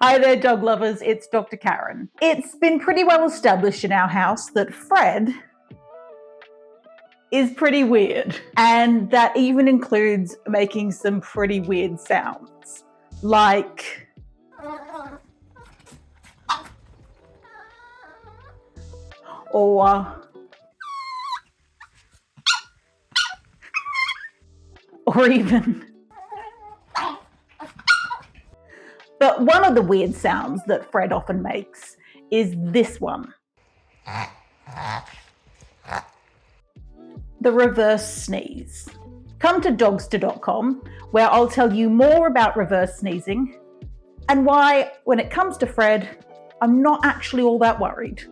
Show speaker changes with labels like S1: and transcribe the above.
S1: Hi there, dog lovers. It's Dr. Karen. It's been pretty well established in our house that Fred is pretty weird, and that even includes making some pretty weird sounds, like or even. But one of the weird sounds that Fred often makes is this one. The reverse sneeze. Come to dogster.com, where I'll tell you more about reverse sneezing and why, when it comes to Fred, I'm not actually all that worried.